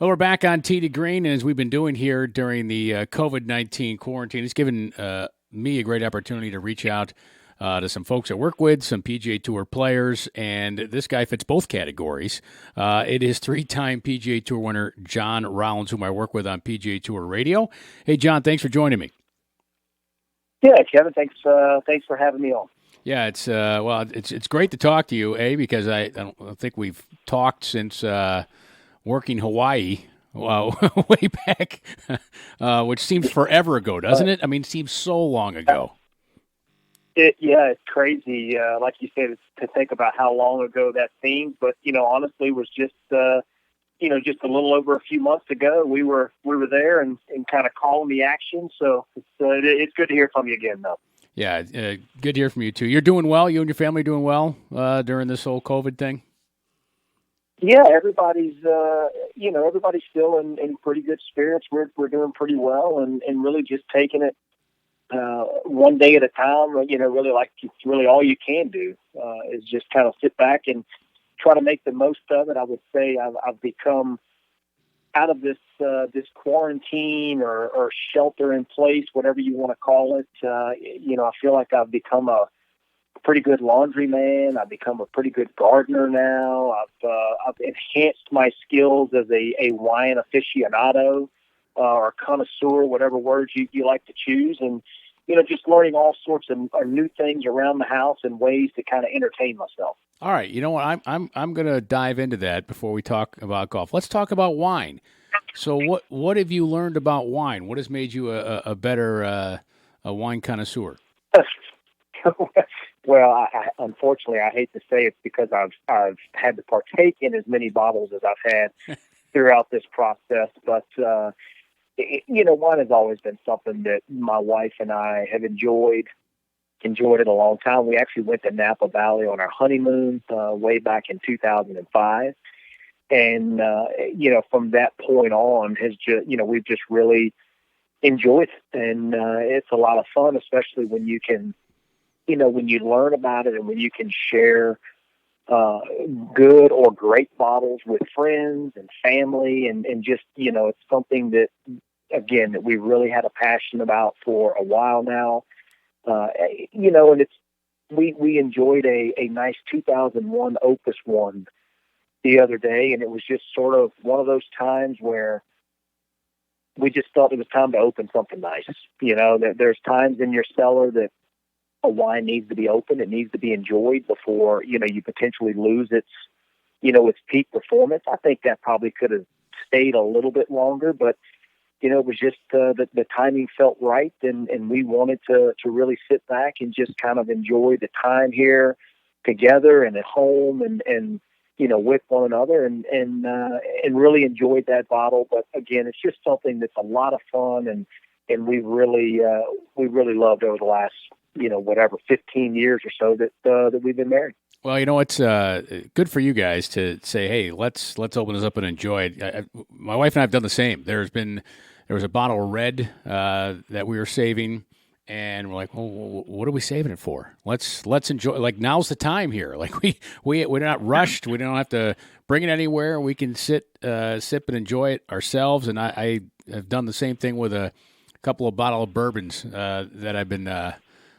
Well, we're back on Tee to Green, and as we've been doing here during the COVID-19 quarantine, it's given me a great opportunity to reach out to some folks I work with, some PGA Tour players, and this guy fits both categories. It is three-time PGA Tour winner John Rollins, whom I work with on PGA Tour Radio. Hey, John, thanks for joining me. Yeah, Kevin, thanks for having me on. Yeah, it's great to talk to you, because I don't think we've talked since working Hawaii way back, which seems forever ago, doesn't it? I mean, it seems so long ago. It's crazy. Like you said, to think about how long ago that seems, but honestly, it was just just a little over a few months ago. We were there and kind of calling the action. So it's good to hear from you again, though. Yeah, good to hear from you too. You're doing well. You and your family doing well during this whole COVID thing. Yeah, everybody's still in pretty good spirits. We're doing pretty well, and really just taking it one day at a time. Really, like it's really all you can do is just kind of sit back and try to make the most of it. I would say I've become, out of this quarantine or shelter in place, whatever you want to call it. I feel like I've become a pretty good laundryman. I've become a pretty good gardener now. I've enhanced my skills as a wine aficionado or connoisseur, whatever words you like to choose, and just learning all sorts of new things around the house and ways to kind of entertain myself. All right, you know what? I'm going to dive into that before we talk about golf. Let's talk about wine. So what have you learned about wine? What has made you a better a wine connoisseur? Well, unfortunately, I hate to say it's because I've had to partake in as many bottles as I've had throughout this process. But, wine has always been something that my wife and I have enjoyed it a long time. We actually went to Napa Valley on our honeymoon way back in 2005. And, from that point on, we've just really enjoyed it. And it's a lot of fun, especially when you can, when you learn about it and when you can share good or great bottles with friends and family and just, it's something that, again, that we really had a passion about for a while now. And we enjoyed a nice 2001 Opus one the other day, and it was just sort of one of those times where we just thought it was time to open something nice. There's times in your cellar that a wine needs to be opened. It needs to be enjoyed before, you potentially lose its peak performance. I think that probably could have stayed a little bit longer, but, it was just the timing felt right, and we wanted to really sit back and just kind of enjoy the time here together and at home and with one another and really enjoyed that bottle. But again, it's just something that's a lot of fun and we really loved over the last 15 years or so that we've been married. Well, it's good for you guys to say, hey, let's open this up and enjoy it. My wife and I have done the same. There was a bottle of red that we were saving, and we're like, well, what are we saving it for? Let's enjoy. Like, now's the time here. Like we're not rushed. We don't have to bring it anywhere. We can sip and enjoy it ourselves. And I have done the same thing with a couple of bottle of bourbons that I've been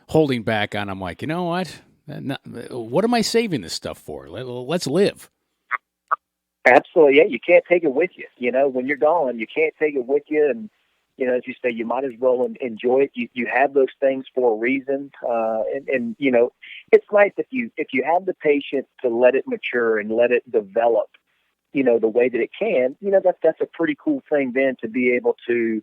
holding back on. I'm like, you know what? What am I saving this stuff for? Let's live. Absolutely. Yeah, you can't take it with you. When you're gone, you can't take it with you. And, as you say, you might as well enjoy it. You have those things for a reason. And it's nice if you have the patience to let it mature and let it develop, the way that it can, that's a pretty cool thing then to be able to,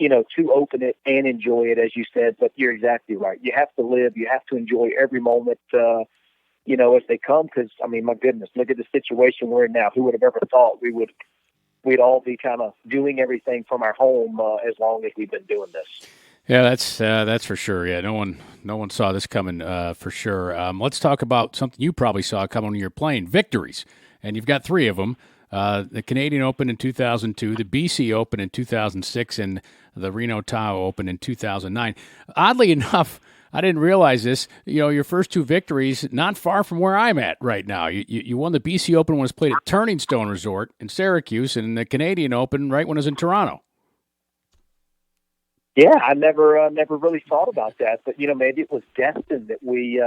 to open it and enjoy it, as you said. But you're exactly right. You have to live. You have to enjoy every moment, as they come. Because, I mean, my goodness, look at the situation we're in now. Who would have ever thought we'd all be kind of doing everything from our home as long as we've been doing this. Yeah, that's for sure. Yeah, no one saw this coming for sure. Let's talk about something you probably saw coming when you're playing, victories, and you've got three of them. The Canadian Open in 2002, the BC Open in 2006, and the Reno Tahoe Open in 2009. Oddly enough, I didn't realize this. Your first two victories, not far from where I'm at right now. You won the BC Open when it was played at Turning Stone Resort in Syracuse, and the Canadian Open right when it was in Toronto. Yeah, I never really thought about that, but maybe it was destined that we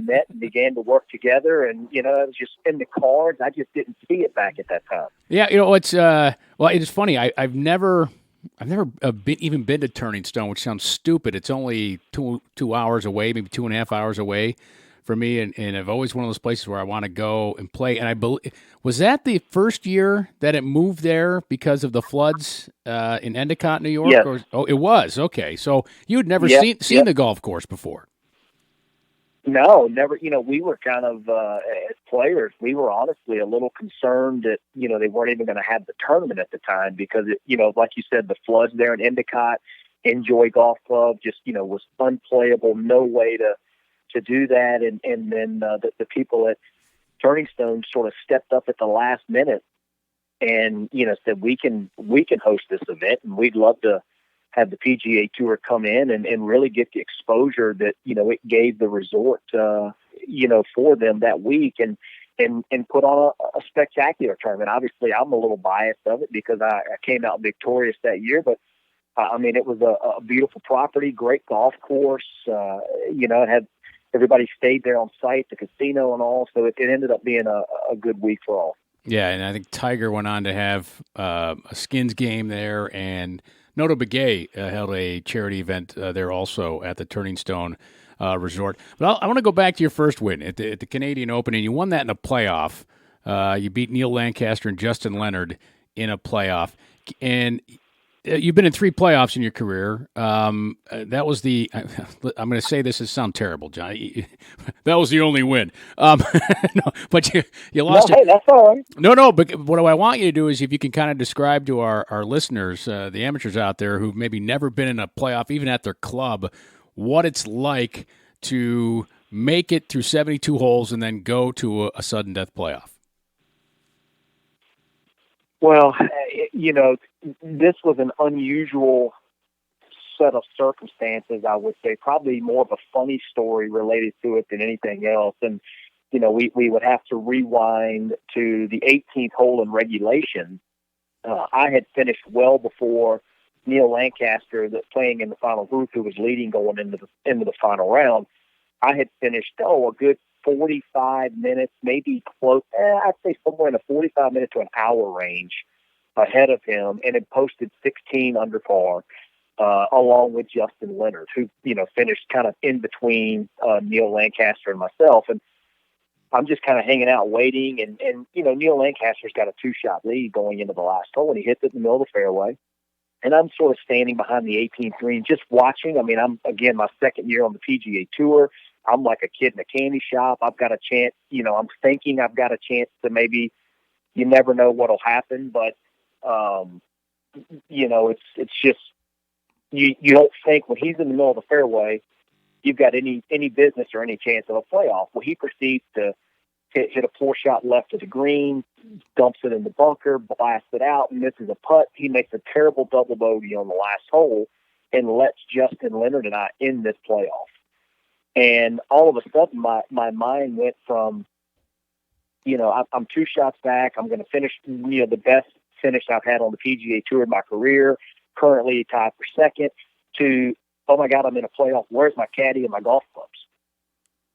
met and began to work together, and it was just in the cards. I just didn't see it back at that time. Yeah, it's funny. I've never even been to Turning Stone, which sounds stupid. It's only 2 hours away, maybe 2.5 hours away for me, and I've always one of those places where I want to go and play. And I believe, was that the first year that it moved there because of the floods in Endicott, New York? Yes. It was. Okay, so you'd never seen the golf course before. No, never. We were kind of, as players, we were honestly a little concerned that, they weren't even going to have the tournament at the time because, like you said, the floods there in Endicott, Enjoy Golf Club just, was unplayable, no way to do that. And then the people at Turning Stone sort of stepped up at the last minute and, said, we can host this event and we'd love to have the PGA Tour come in and really get the exposure that, it gave the resort, for them that week and put on a spectacular tournament. Obviously, I'm a little biased of it because I came out victorious that year, but it was a beautiful property, great golf course. It had everybody stayed there on site, the casino and all, so it ended up being a good week for all. Yeah, and I think Tiger went on to have a skins game there, and Notto Begay held a charity event there also at the Turning Stone Resort. But I want to go back to your first win at the Canadian Open, and you won that in a playoff. You beat Neil Lancaster and Justin Leonard in a playoff. And you've been in 3 playoffs in your career. That was I'm going to say this to sound terrible, John. That was the only win. No, but you lost. No, hey, that's all right. No. But what I want you to do is if you can kind of describe to our listeners, the amateurs out there who've maybe never been in a playoff, even at their club, what it's like to make it through 72 holes and then go to a sudden death playoff. Well, this was an unusual set of circumstances, I would say, probably more of a funny story related to it than anything else. And, we would have to rewind to the 18th hole in regulation. I had finished well before Neil Lancaster, that playing in the final group, who was leading going into the final round. I had finished, a good 45 minutes, maybe close, I'd say somewhere in the 45 minute to an hour range ahead of him, and had posted 16 under par, along with Justin Leonard, who, finished kind of in between Neil Lancaster and myself. And I'm just kind of hanging out waiting, and Neil Lancaster's got a 2-shot lead going into the last hole, and he hits it in the middle of the fairway. And I'm sort of standing behind the 18th green, just watching. I'm, again, my second year on the PGA Tour. I'm like a kid in a candy shop. I've got a chance, I'm thinking I've got a chance to maybe, you never know what'll happen, but, it's just, you don't think when he's in the middle of the fairway, you've got any business or any chance of a playoff. Well, he proceeds to hit a 4-shot left of the green, dumps it in the bunker, blasts it out, and misses a putt. He makes a terrible double bogey on the last hole and lets Justin Leonard and I end this playoff. And all of a sudden, my mind went from, I'm 2 shots back. I'm going to finish, the best finish I've had on the PGA Tour in my career, currently tied for second, to, oh my God, I'm in a playoff. Where's my caddy and my golf clubs?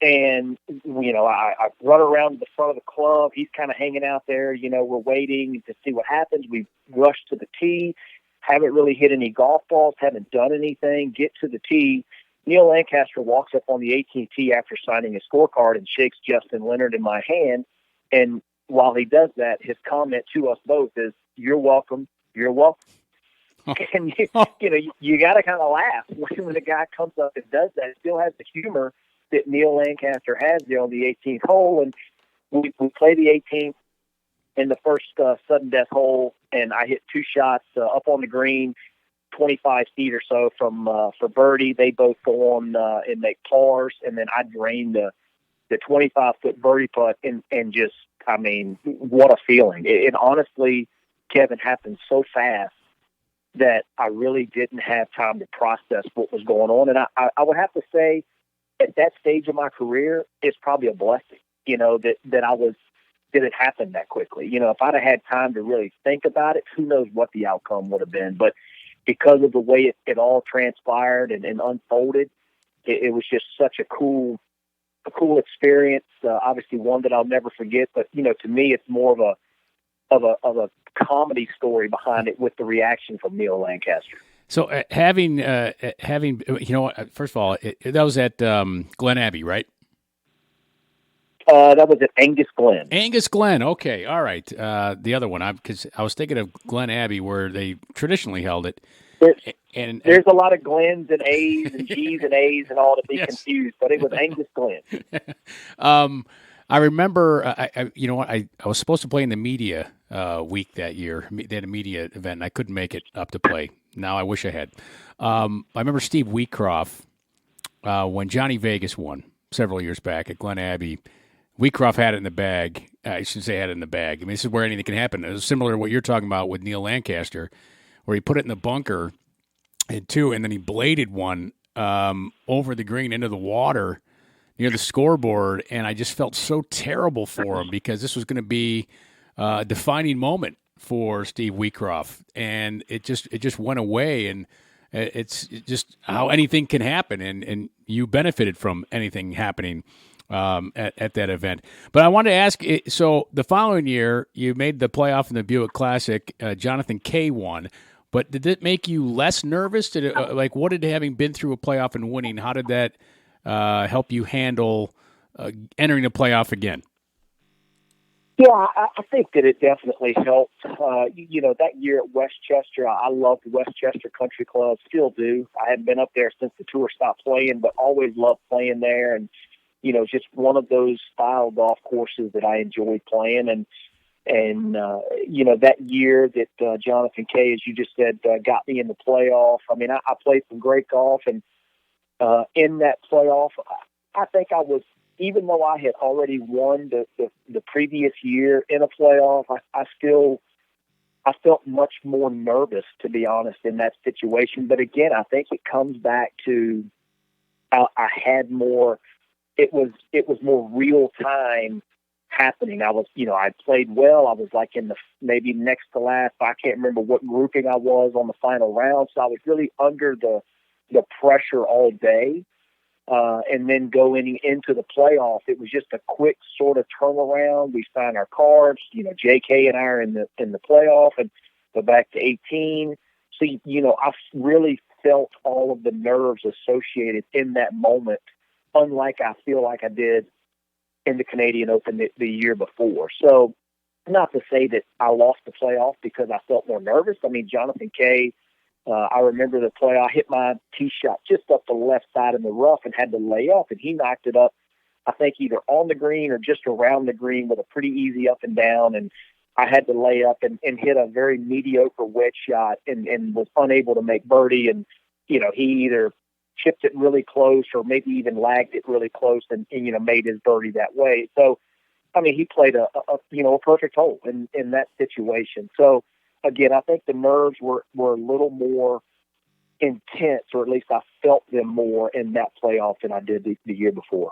And, I run around to the front of the club. He's kind of hanging out there. We're waiting to see what happens. We rush to the tee, haven't really hit any golf balls, haven't done anything, get to the tee. Neil Lancaster walks up on the 18th tee after signing a scorecard and shakes Justin Leonard in my hand. And while he does that, his comment to us both is, "You're welcome. You're welcome." And you got to kind of laugh when the guy comes up and does that. It still has the humor that Neil Lancaster has there on the 18th hole. And we play the 18th in the first sudden death hole, and I hit 2 shots up on the green, 25 feet or so from for birdie. They both go on and make pars, and then I drain the 25-foot birdie putt, and just, what a feeling. It honestly, Kevin, happened so fast that I really didn't have time to process what was going on. And I would have to say at that stage of my career, it's probably a blessing, that it happened that quickly. If I'd have had time to really think about it, who knows what the outcome would have been. But because of the way it all transpired and unfolded, it was just such a cool experience. Obviously one that I'll never forget, but to me, it's more of a comedy story behind it with the reaction from Neil Lancaster. So having first of all, that was at Glen Abbey, right? That was at Angus Glen. Angus Glen. Okay, all right. The other one, because I was thinking of Glen Abbey, where they traditionally held it. There's a lot of Glens and A's and G's and A's and all to be confused, but it was Angus Glen. I remember, I was supposed to play in the media week that year. They had a media event, and I couldn't make it up to play. Now I wish I had. I remember Steve Wheatcroft when Johnny Vegas won several years back at Glen Abbey. Wheatcroft had it in the bag. I shouldn't say had it in the bag. I mean, this is where anything can happen. It was similar to what you're talking about with Neil Lancaster, where he put it in the bunker and then he bladed one over the green into the water near the scoreboard, and I just felt so terrible for him because this was going to be a defining moment for Steve Wheatcroft, and it just went away, and it's just how anything can happen, and you benefited from anything happening at that event. But I wanted to ask, so the following year, you made the playoff in the Buick Classic. Jonathan Kay won. But did it make you less nervous? What did having been through a playoff and winning, how did that help you handle entering the playoff again? Yeah, I think that it definitely helped. That year at Westchester, I loved Westchester Country Club, still do. I hadn't been up there since the tour stopped playing, but always loved playing there. And, just one of those style golf courses that I enjoyed playing. And that year that Jonathan Kay, as you just said, got me in the playoff. I mean, I played some great golf, and in that playoff, I think I was, even though I had already won the previous year in a playoff, I felt much more nervous, to be honest, in that situation. But again, I think it comes back to I had more. It was more real time happening. I was, I played well. I was like in the maybe next to last. I can't remember what grouping I was on the final round. So I was really under the pressure all day. And then going into the playoff, it was just a quick sort of turnaround. We signed our cards. JK and I are in the playoff and go back to 18. So I really felt all of the nerves associated in that moment, unlike I feel like I did in the Canadian Open the year before. So not to say that I lost the playoff because I felt more nervous. I mean, Jonathan Kay, I remember the play. I hit my tee shot just up the left side in the rough and had to lay up, and he knocked it up, I think, either on the green or just around the green with a pretty easy up and down. And I had to lay up and hit a very mediocre wedge shot and was unable to make birdie. And, he either chipped it really close or maybe even lagged it really close and made his birdie that way. So, I mean, he played a perfect hole in that situation. So, again, I think the nerves were a little more intense, or at least I felt them more in that playoff than I did the year before.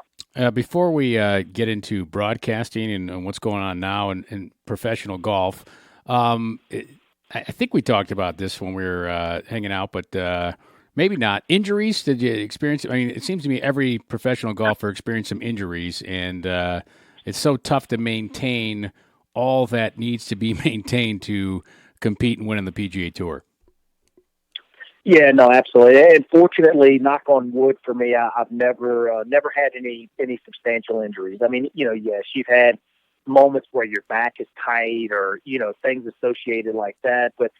Before we get into broadcasting and what's going on now in professional golf, I think we talked about this when we were hanging out, but maybe not. Injuries, did you experience? I mean, it seems to me every professional golfer experienced some injuries, and it's so tough to maintain all that needs to be maintained to compete and win on the PGA Tour. Yeah, no, absolutely. And fortunately, knock on wood for me, I've never had any substantial injuries. I mean, yes, you've had moments where your back is tight or, things associated like that. But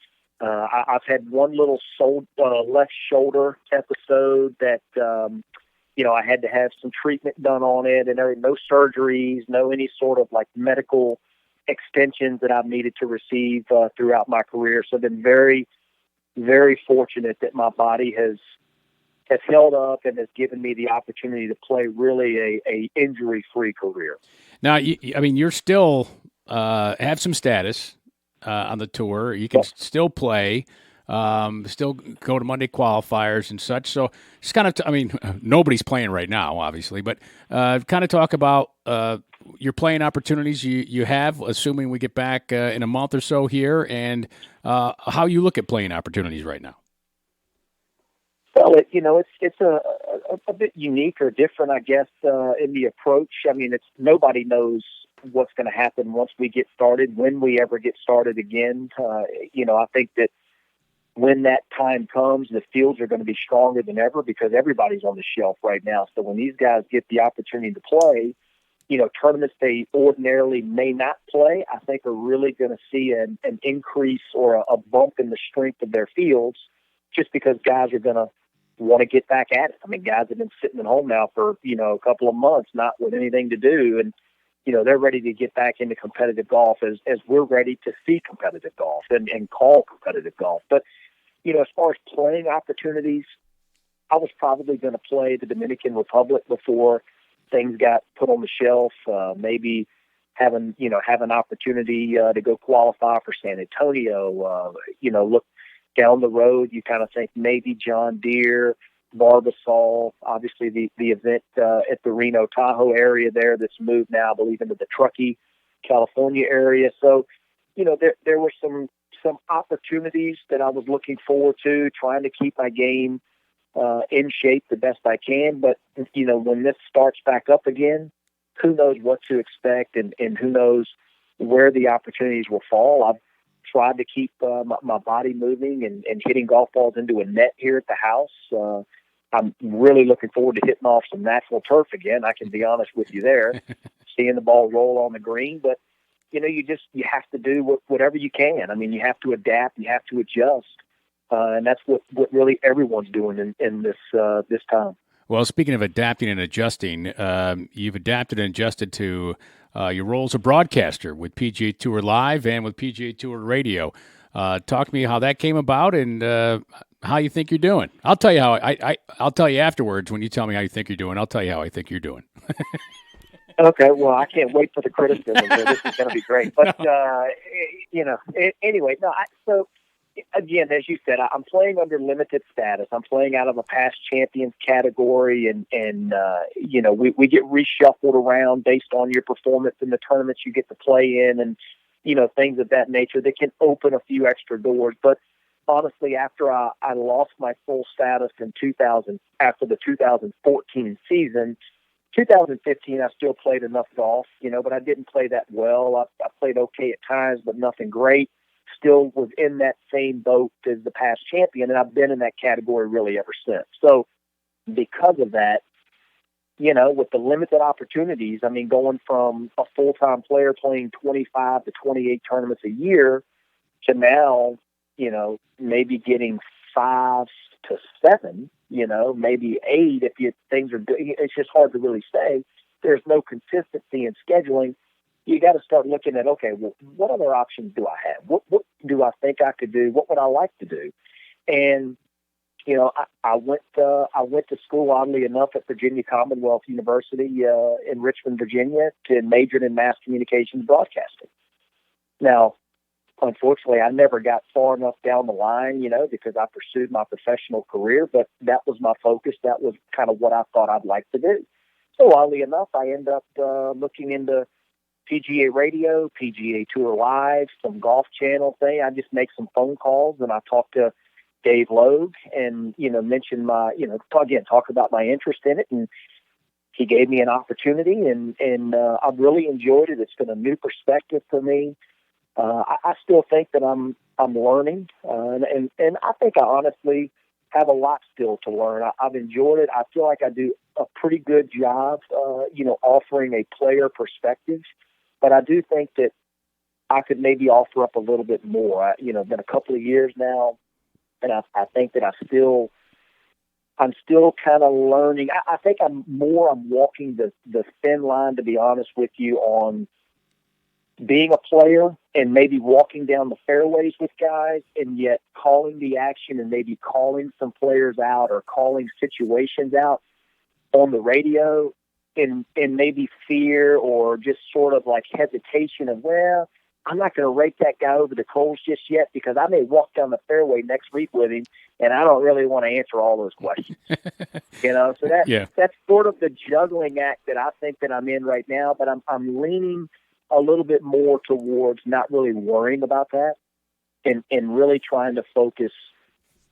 I've had one little left shoulder episode that, I had to have some treatment done on it, and no surgeries, no any sort of like medical extensions that I've needed to receive throughout my career. So I've been very, very fortunate that my body has held up and has given me the opportunity to play really a injury-free career. Now, you're still have some status on the tour. You can still play. still go to Monday qualifiers and such. So just kind of, nobody's playing right now, obviously, but kind of talk about your playing opportunities you have, assuming we get back in a month or so here, and how you look at playing opportunities right now. Well, it's a bit unique or different, I guess, in the approach. I mean, nobody knows what's going to happen once we get started, when we ever get started again. I think that when that time comes, the fields are going to be stronger than ever because everybody's on the shelf right now. So when these guys get the opportunity to play, tournaments they ordinarily may not play, I think are really going to see an increase or a bump in the strength of their fields just because guys are going to want to get back at it. I mean, guys have been sitting at home now for, a couple of months, not with anything to do. And, they're ready to get back into competitive golf as we're ready to see competitive golf and call competitive golf. But, as far as playing opportunities, I was probably going to play the Dominican Republic before things got put on the shelf. Maybe have an opportunity to go qualify for San Antonio. Look down the road, you kind of think maybe John Deere, Barbasol, obviously the event at the Reno Tahoe area there that's moved now, I believe, into the Truckee, California area. So, there were some opportunities that I was looking forward to, trying to keep my game in shape the best I can. But, when this starts back up again, who knows what to expect and who knows where the opportunities will fall. I've tried to keep my body moving and hitting golf balls into a net here at the house. I'm really looking forward to hitting off some natural turf again. I can be honest with you there, seeing the ball roll on the green. But, you have to do whatever you can. I mean, you have to adapt, you have to adjust. And that's what really everyone's doing in this time. Well, speaking of adapting and adjusting, you've adapted and adjusted to your role as a broadcaster with PGA Tour Live and with PGA Tour Radio. Talk to me how that came about and how you think you're doing. I'll tell you how I'll tell you afterwards when you tell me how you think you're doing. I'll tell you how I think you're doing. Okay, well, I can't wait for the criticism. So this is going to be great. But anyway, so. Again, as you said, I'm playing under limited status. I'm playing out of a past champions category, and we get reshuffled around based on your performance in the tournaments you get to play in, and things of that nature that can open a few extra doors. But honestly, after I lost my full status in 2000, after the 2014 season, 2015 I still played enough golf, but I didn't play that well. I played okay at times, but nothing great. Still was in that same boat as the past champion, and I've been in that category really ever since. So because of that, with the limited opportunities, I mean, going from a full-time player playing 25 to 28 tournaments a year to now, maybe getting 5 to 7, maybe 8 if things are doing. It's just hard to really say. There's no consistency in scheduling. You got to start looking at, okay, well, what other options do I have? What do I think I could do? What would I like to do? And, I went to school, oddly enough, at Virginia Commonwealth University in Richmond, Virginia, to majored in mass communications broadcasting. Now, unfortunately, I never got far enough down the line, because I pursued my professional career, but that was my focus. That was kind of what I thought I'd like to do. So oddly enough, I ended up looking into PGA Radio, PGA Tour Live, some Golf Channel thing. I just make some phone calls and I talk to Dave Logue and, mention my, talk about my interest in it. And he gave me an opportunity and I've really enjoyed it. It's been a new perspective for me. I still think that I'm learning. And I think I honestly have a lot still to learn. I've enjoyed it. I feel like I do a pretty good job, offering a player perspective. But I do think that I could maybe offer up a little bit more. Been a couple of years now, and I think that I'm still kind of learning. I think I'm walking the thin line, to be honest with you, on being a player and maybe walking down the fairways with guys and yet calling the action and maybe calling some players out or calling situations out on the radio. And maybe fear or just sort of like hesitation of, well, I'm not going to rake that guy over the coals just yet because I may walk down the fairway next week with him, and I don't really want to answer all those questions. So that's sort of the juggling act that I think that I'm in right now. But I'm leaning a little bit more towards not really worrying about that, and really trying to focus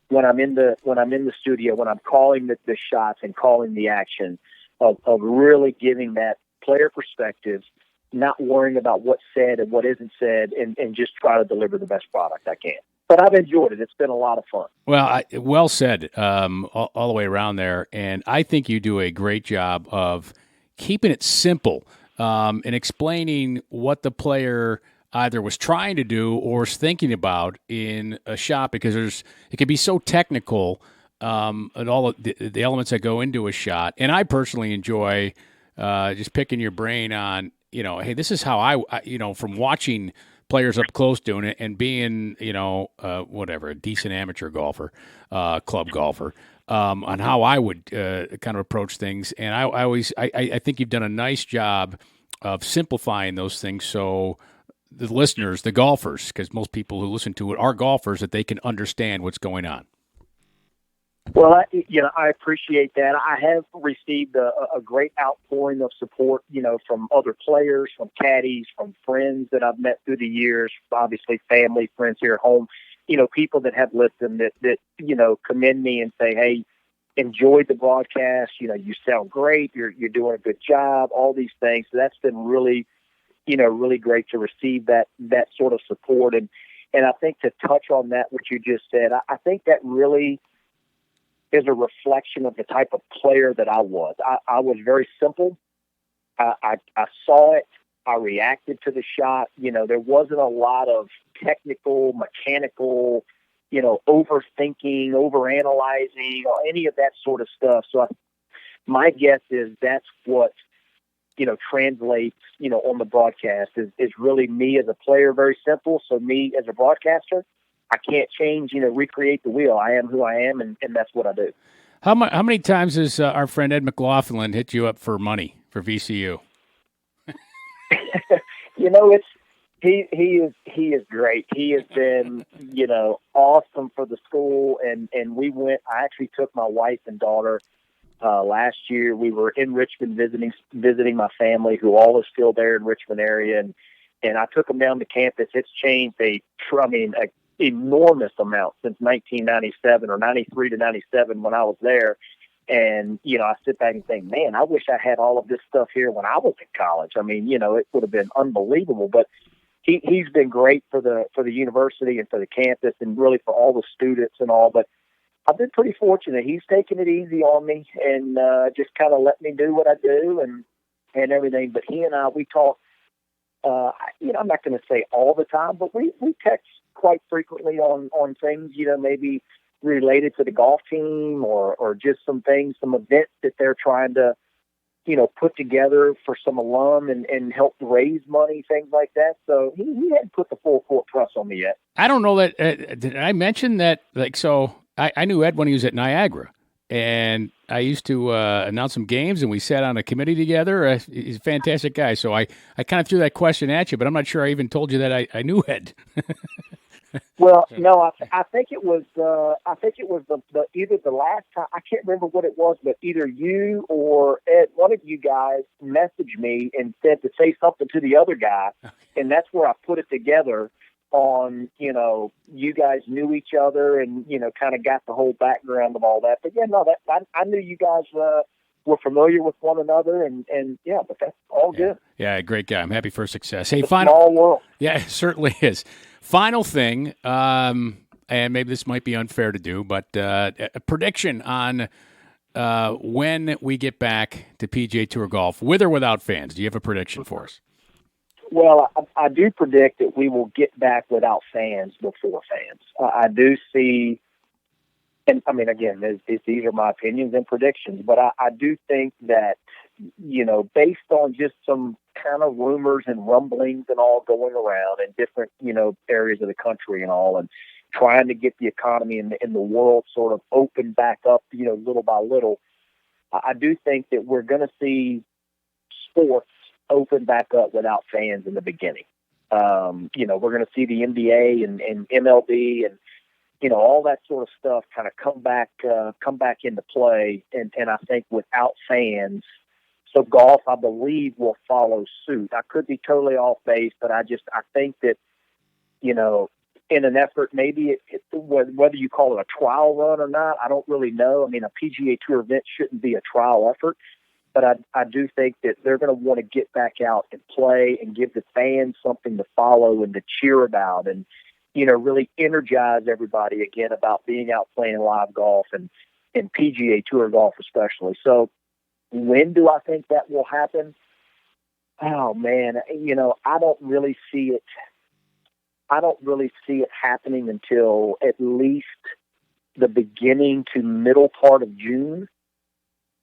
when I'm in the studio, when I'm calling the shots and calling the action, of really giving that player perspective, not worrying about what's said and what isn't said, and just try to deliver the best product I can. But I've enjoyed it. It's been a lot of fun. Well, well said all the way around there. And I think you do a great job of keeping it simple and explaining what the player either was trying to do or was thinking about in a shot, because it can be so technical and all the elements that go into a shot. And I personally enjoy just picking your brain on, hey, this is how I from watching players up close doing it and being, a decent amateur golfer, club golfer, on how I would kind of approach things. And I think you've done a nice job of simplifying those things so the listeners, the golfers, because most people who listen to it are golfers, that they can understand what's going on. Well, I appreciate that. I have received a great outpouring of support, from other players, from caddies, from friends that I've met through the years, obviously family, friends here at home, people that have listened that commend me and say, hey, enjoyed the broadcast. You sound great. You're doing a good job, all these things. So that's been really, really great to receive that sort of support. And I think to touch on that, what you just said, I think that really is a reflection of the type of player that I was. I was very simple. I saw it. I reacted to the shot. There wasn't a lot of technical, mechanical, overthinking, overanalyzing, or any of that sort of stuff. So my guess is that's what, translates, on the broadcast is really me as a player, very simple. So me as a broadcaster, I can't change, recreate the wheel. I am who I am, and that's what I do. How many times has our friend Ed McLaughlin hit you up for money for VCU? He is great. He has been, awesome for the school, and we went. I actually took my wife and daughter last year. We were in Richmond visiting my family, who all is still there in Richmond area, and I took them down to campus. It's changed enormous amount since 1997 or 93 to 97 when I was there. And, I sit back and think, man, I wish I had all of this stuff here when I was in college. I mean, it would have been unbelievable, but he's been great for the university and for the campus and really for all the students and all. But I've been pretty fortunate. He's taken it easy on me and just kind of let me do what I do and everything. But he and I, we talk, I'm not going to say all the time, but we text quite frequently on things, maybe related to the golf team or just some things, some events that they're trying to, put together for some alum and help raise money, things like that. So he hadn't put the full court press on me yet. I don't know that. Did I mention that? I knew Ed when he was at Niagara, and I used to announce some games, and we sat on a committee together. He's a fantastic guy. So I kind of threw that question at you, but I'm not sure I even told you that I knew Ed. Well, no, I think it was the either the last time, I can't remember what it was, but either you or Ed, one of you guys messaged me and said to say something to the other guy, and that's where I put it together on, you guys knew each other and, kind of got the whole background of all that. But yeah, no, I knew you guys were familiar with one another, and yeah, but that's all good. Yeah, great guy. I'm happy for success. Hey, it's a small world. Yeah, it certainly is. Final thing, and maybe this might be unfair to do, but a prediction on when we get back to PGA Tour golf, with or without fans. Do you have a prediction for us? Well, I do predict that we will get back without fans before fans. I do see, and I mean, again, these are my opinions and predictions, but I do think that, based on just some kind of rumors and rumblings and all going around in different, areas of the country and all, and trying to get the economy in the world sort of open back up, little by little, I do think that we're going to see sports open back up without fans in the beginning. We're going to see the NBA and MLB and, all that sort of stuff kind of come back into play. And I think without fans, so golf, I believe, will follow suit. I could be totally off base, but I think that, in an effort, maybe whether you call it a trial run or not, I don't really know. I mean, a PGA Tour event shouldn't be a trial effort, but I do think that they're going to want to get back out and play and give the fans something to follow and to cheer about and, really energize everybody again about being out playing live golf and PGA Tour golf especially. So when do I think that will happen? Oh, man, I don't really see it. I don't really see it happening until at least the beginning to middle part of June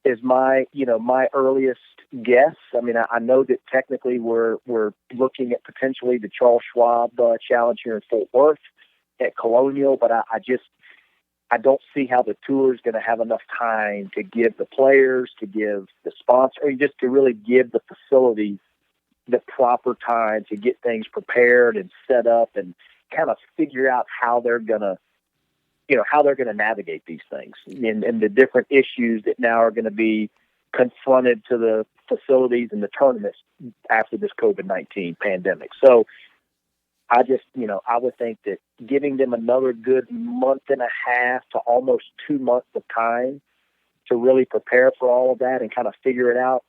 is my earliest guess. I mean, I know that technically we're looking at potentially the Charles Schwab Challenge here in Fort Worth at Colonial, but I don't see how the tour is going to have enough time to give the players, to give the sponsor, or just to really give the facility the proper time to get things prepared and set up and kind of figure out how they're going to navigate these things and the different issues that now are going to be confronted to the facilities and the tournaments after this COVID-19 pandemic. So I would think that giving them another good month and a half to almost 2 months of time to really prepare for all of that and kind of figure it out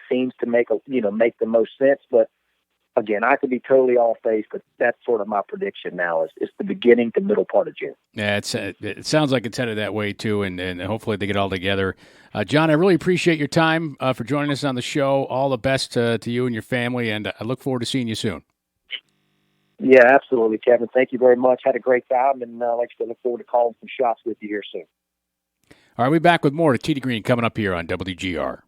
seems to make the most sense. But again, I could be totally off base, but that's sort of my prediction now is the beginning to middle part of June. Yeah, it sounds like it's headed that way too, and hopefully they get all together. John, I really appreciate your time for joining us on the show. All the best to you and your family, and I look forward to seeing you soon. Yeah, absolutely, Kevin. Thank you very much. Had a great time, and like I said, look forward to calling some shots with you here soon. All right, we'll be back with more to Tee to Green coming up here on WGR.